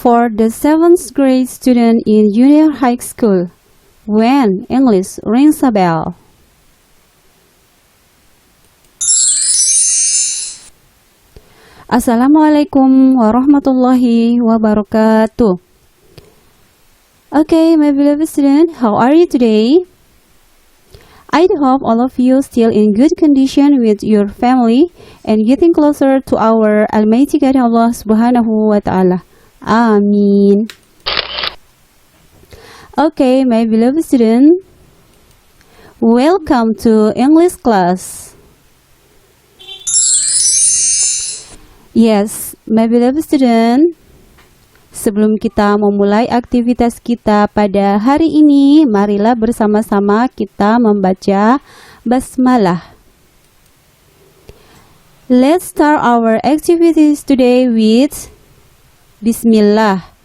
for the 7th grade student in junior high school when English rings a bell. Assalamualaikum warahmatullahi wabarakatuh. Okay, my beloved student, how are you today? I hope all of you still in good condition with your family and getting closer to our Almighty God Allah Subhanahu wa Ta'ala. Amin. Okay, my beloved student, welcome to English class. Yes, my beloved student, sebelum kita memulai aktivitas kita pada hari ini, marilah bersama-sama kita membaca basmalah. Let's start our activities today with Bismillah.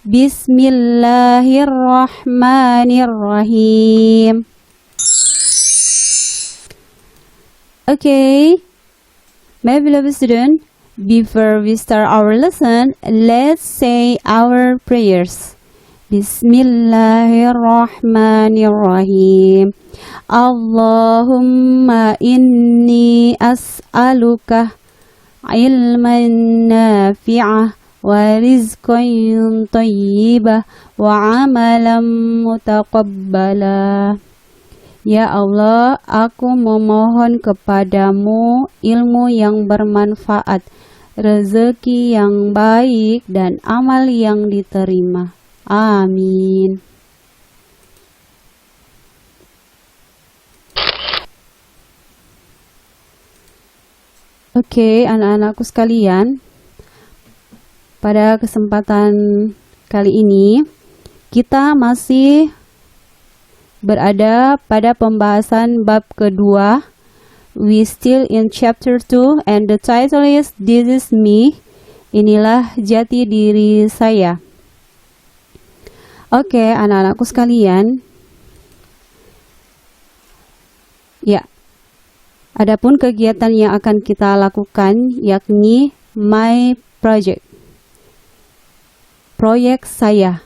Bismillahirrahmanirrahim. Okay, my beloved student, before we start our lesson, let's say our prayers. Bismillahirrahmanirrahim. Allahumma inni as'aluka ilman nafi'ah wa rizqan thayyibah wa amalan mutaqabbala. Ya Allah, aku memohon kepadamu ilmu yang bermanfaat, rezeki yang baik, dan amal yang diterima. Amin. Oke, anak-anakku sekalian, pada kesempatan kali ini kita masih berada pada pembahasan bab kedua. We still in chapter 2 and the title is This is Me. Inilah jati diri saya. Oke, anak-anakku sekalian. Ya. Adapun kegiatan yang akan kita lakukan yakni My Project. Proyek saya.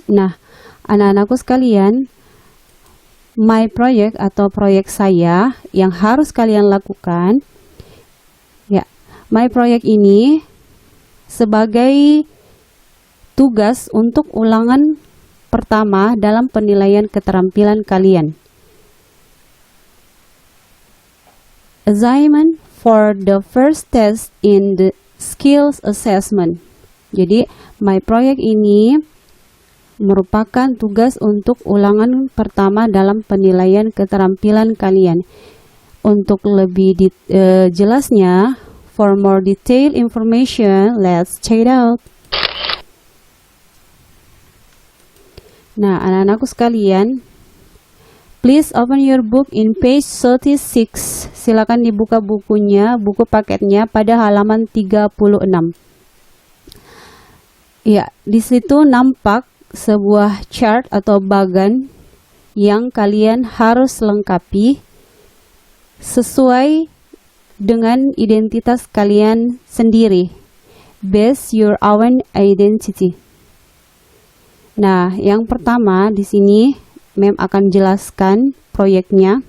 Nah, anak-anakku sekalian, my project atau proyek saya yang harus kalian lakukan, ya, my project ini sebagai tugas untuk ulangan pertama dalam penilaian keterampilan kalian. Assignment for the first test in the skills assessment. Jadi, my project ini merupakan tugas untuk ulangan pertama dalam penilaian keterampilan kalian. Untuk lebih jelasnya, for more detailed information, let's check it out. Nah, anak-anakku sekalian, please open your book in page 36. Silakan dibuka bukunya, buku paketnya pada halaman 36. Ya, di situ nampak sebuah chart atau bagan yang kalian harus lengkapi sesuai dengan identitas kalian sendiri, based your own identity. Nah, yang pertama di sini Mem akan jelaskan proyeknya.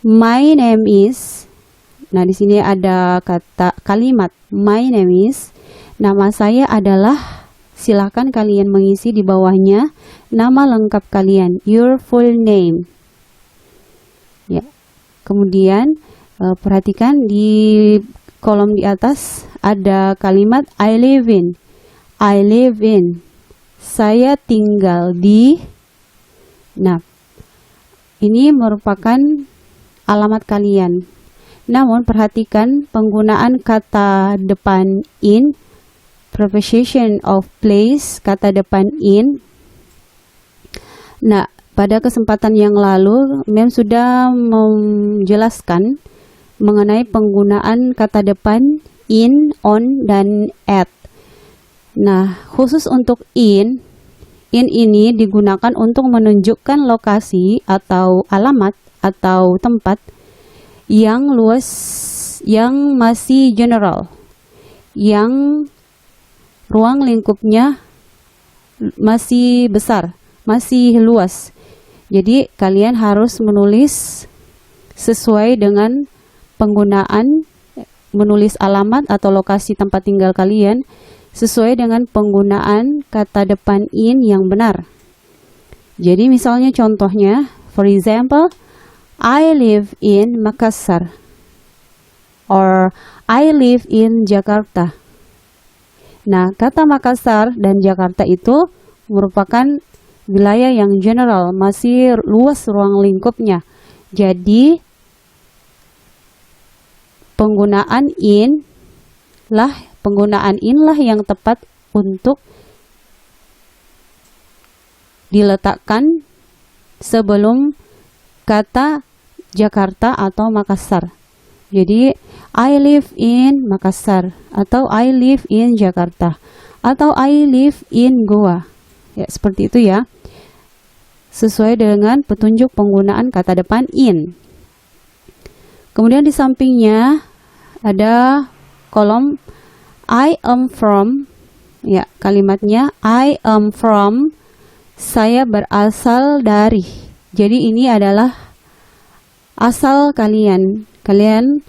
My name is. Nah, di sini ada kalimat my name is. Nama saya adalah. Silakan kalian mengisi di bawahnya nama lengkap kalian, your full name. Ya. Kemudian perhatikan di kolom di atas ada kalimat I live in. I live in. Saya tinggal di. Nah, ini merupakan alamat kalian. Namun perhatikan penggunaan kata depan in. Preposition of place, kata depan in. Nah, pada kesempatan yang lalu, Mem sudah menjelaskan mengenai penggunaan kata depan in, on, dan at. Nah, khusus untuk in ini digunakan untuk menunjukkan lokasi atau alamat atau tempat yang luas, yang masih general, yang ruang lingkupnya masih besar, masih luas. Jadi kalian harus menulis sesuai dengan penggunaan, menulis alamat atau lokasi tempat tinggal kalian sesuai dengan penggunaan kata depan in yang benar. Jadi misalnya contohnya, for example, I live in Makassar or I live in Jakarta. Nah, kata Makassar dan Jakarta itu merupakan wilayah yang general, masih luas ruang lingkupnya. Jadi penggunaan in lah yang tepat untuk diletakkan sebelum kata Jakarta atau Makassar. Jadi I live in Makassar atau I live in Jakarta atau I live in Goa. Ya, seperti itu ya. Sesuai dengan petunjuk penggunaan kata depan in. Kemudian di sampingnya ada kolom I am from. Ya, kalimatnya I am from, saya berasal dari. Jadi ini adalah asal kalian. Kalian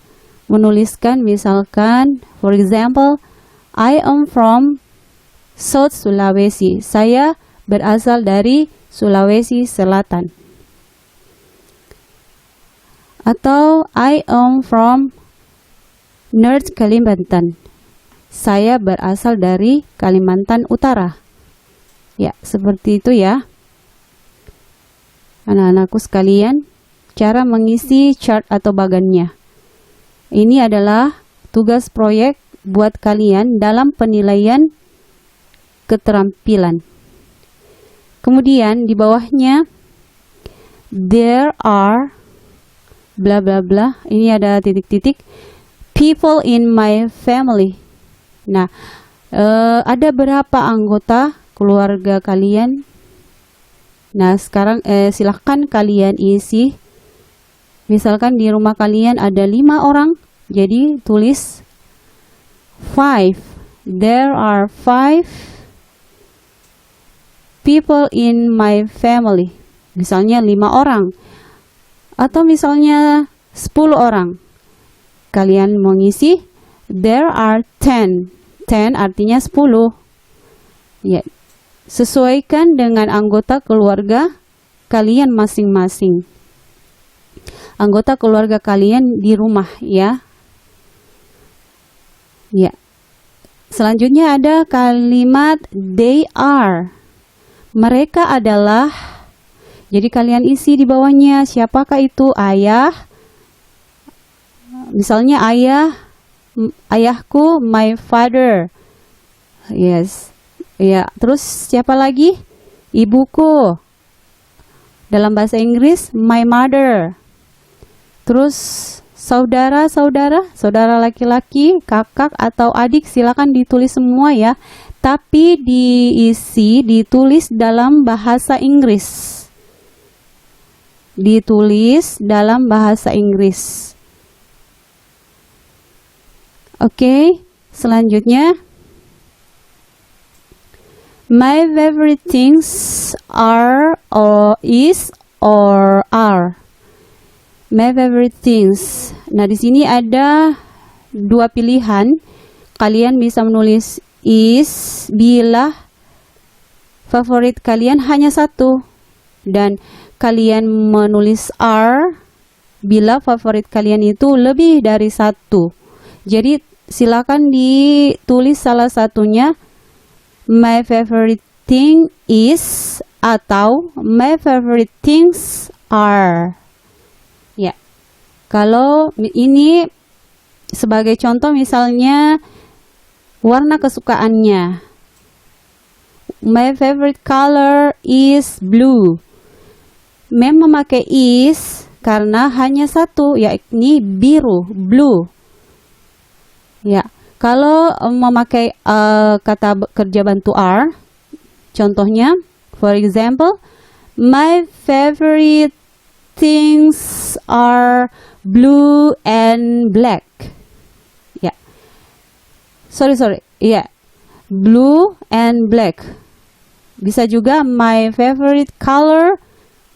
menuliskan misalkan, for example, I am from South Sulawesi. Saya berasal dari Sulawesi Selatan. Atau I am from North Kalimantan. Saya berasal dari Kalimantan Utara. Ya, seperti itu ya. Anak-anakku sekalian, cara mengisi chart atau bagannya. Ini adalah tugas proyek buat kalian dalam penilaian keterampilan. Kemudian di bawahnya there are bla bla bla. Ini ada titik-titik. People in my family. Nah, ada berapa anggota keluarga kalian? Nah, sekarang silahkan kalian isi. Misalkan di rumah kalian ada 5 orang, jadi tulis 5. There are 5 people in my family. Misalnya 5 orang. Atau misalnya 10 orang. Kalian mengisi there are 10. 10 artinya 10. Ya, sesuaikan dengan anggota keluarga kalian masing-masing. Anggota keluarga kalian di rumah ya. Ya. Selanjutnya ada kalimat they are. Mereka adalah. Jadi kalian isi di bawahnya siapakah itu? Ayah. Misalnya ayahku, my father. Yes. Ya, terus siapa lagi? Ibuku. Dalam bahasa Inggris, my mother. Terus saudara laki-laki, kakak atau adik, silakan ditulis semua ya. Tapi ditulis dalam bahasa Inggris. Ditulis dalam bahasa Inggris. Oke, selanjutnya my favorite things are or is or are. My favorite things. Nah, di sini ada 2 pilihan. Kalian bisa menulis is bila favorit kalian hanya 1 dan kalian menulis are bila favorit kalian itu lebih dari 1. Jadi silakan ditulis salah satunya my favorite thing is atau my favorite things are. Ya. Kalau ini sebagai contoh misalnya warna kesukaannya. My favorite color is blue. Mem memakai is karena hanya 1, yakni biru, blue. Ya, kalau memakai kata kerja bantu are, contohnya, for example, my favorite things are blue and black. Ya. Sorry. Ya. Blue and black. Bisa juga my favorite color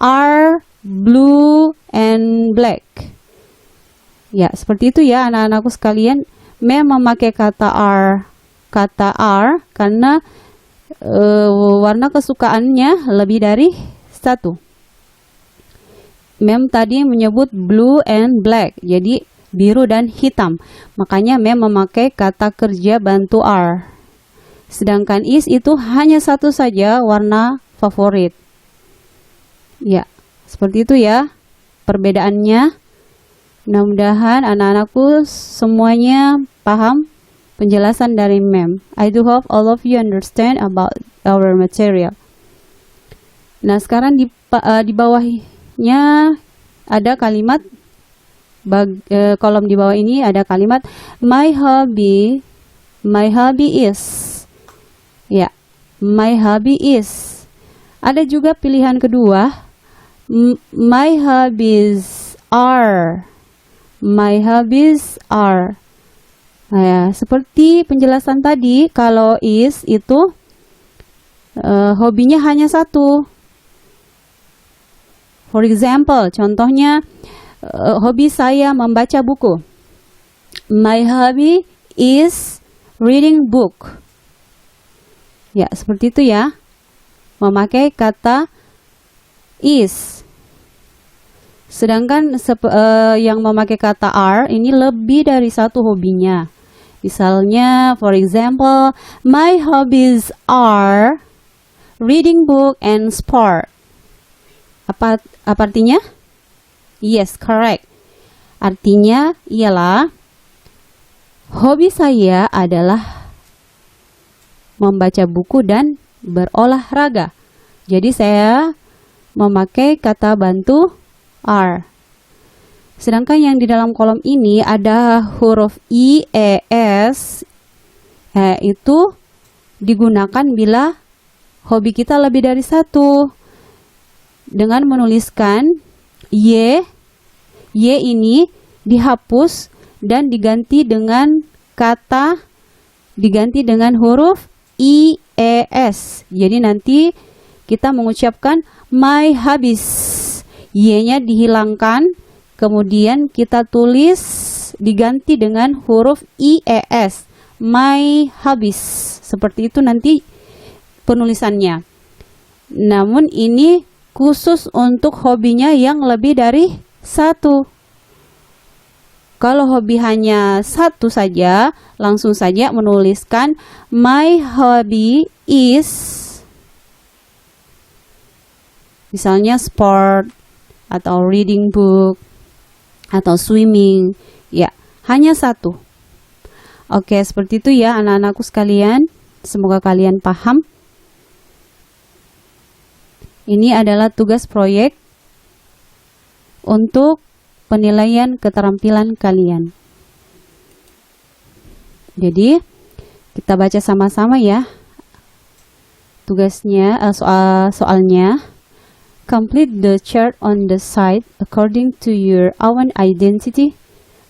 are blue and black. Ya, seperti itu ya anak-anakku sekalian. Memakai kata are karena warna kesukaannya lebih dari satu. Mem tadi menyebut blue and black, jadi biru dan hitam. Makanya Mem memakai kata kerja bantu are. Sedangkan is itu hanya satu saja warna favorit. Ya, seperti itu ya perbedaannya. Mudah-mudahan anak-anakku semuanya paham penjelasan dari Mem. I do hope all of you understand about our material. Nah, sekarang di bawahnya ada kalimat kolom di bawah ini ada kalimat my hobby is. Ya, my hobby is. Ada juga pilihan kedua, my hobbies are. My hobbies are. Nah, ya, seperti penjelasan tadi, kalau is itu hobinya hanya satu. For example, contohnya hobi saya membaca buku. My hobby is reading book. Ya, seperti itu ya. Memakai kata is. Sedangkan yang memakai kata are ini lebih dari satu hobinya. Misalnya, for example, my hobbies are reading book and sport. Apa artinya? Yes, correct. Artinya ialah hobi saya adalah membaca buku dan berolahraga. Jadi saya memakai kata bantu are. Sedangkan yang di dalam kolom ini ada huruf I, E, S. Itu digunakan bila hobi kita lebih dari satu. Dengan menuliskan Y ini dihapus dan diganti dengan huruf I, E, S. Jadi nanti kita mengucapkan my hobbies. Y-nya dihilangkan, kemudian kita tulis diganti dengan huruf IES, my hobbies. Seperti itu nanti penulisannya. Namun ini khusus untuk hobinya yang lebih dari satu. Kalau hobi hanya satu saja, langsung saja menuliskan my hobby is, misalnya sport, atau reading book, atau swimming. Ya, hanya satu. Oke, seperti itu ya anak-anakku sekalian. Semoga kalian paham. Ini adalah tugas proyek untuk penilaian keterampilan kalian. Jadi, kita baca sama-sama ya. Tugasnya, soalnya. Complete the chart on the side according to your own identity.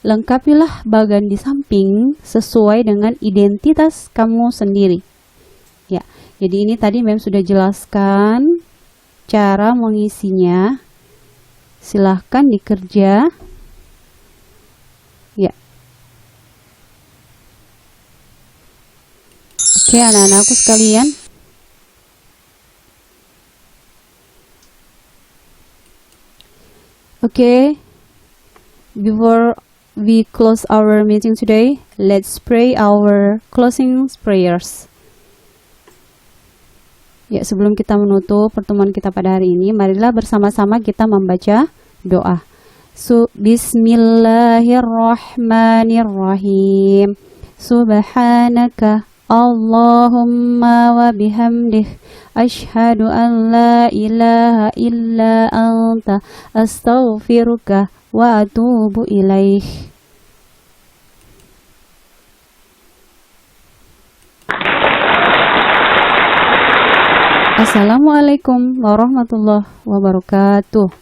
Lengkapilah bagan di samping sesuai dengan identitas kamu sendiri. Ya, jadi ini tadi Mem sudah jelaskan cara mengisinya. Silahkan dikerja. Ya. Oke, anak-anakku sekalian. Okay, before we close our meeting today, let's pray our closing prayers. Ya, sebelum kita menutup pertemuan kita pada hari ini, marilah bersama-sama kita membaca doa. Bismillahirrahmanirrahim. Subhanaka Allahumma wa bihamdih asyhadu an la ilaha illa anta astaghfiruka wa atubu ilaih. Assalamualaikum warahmatullahi wabarakatuh.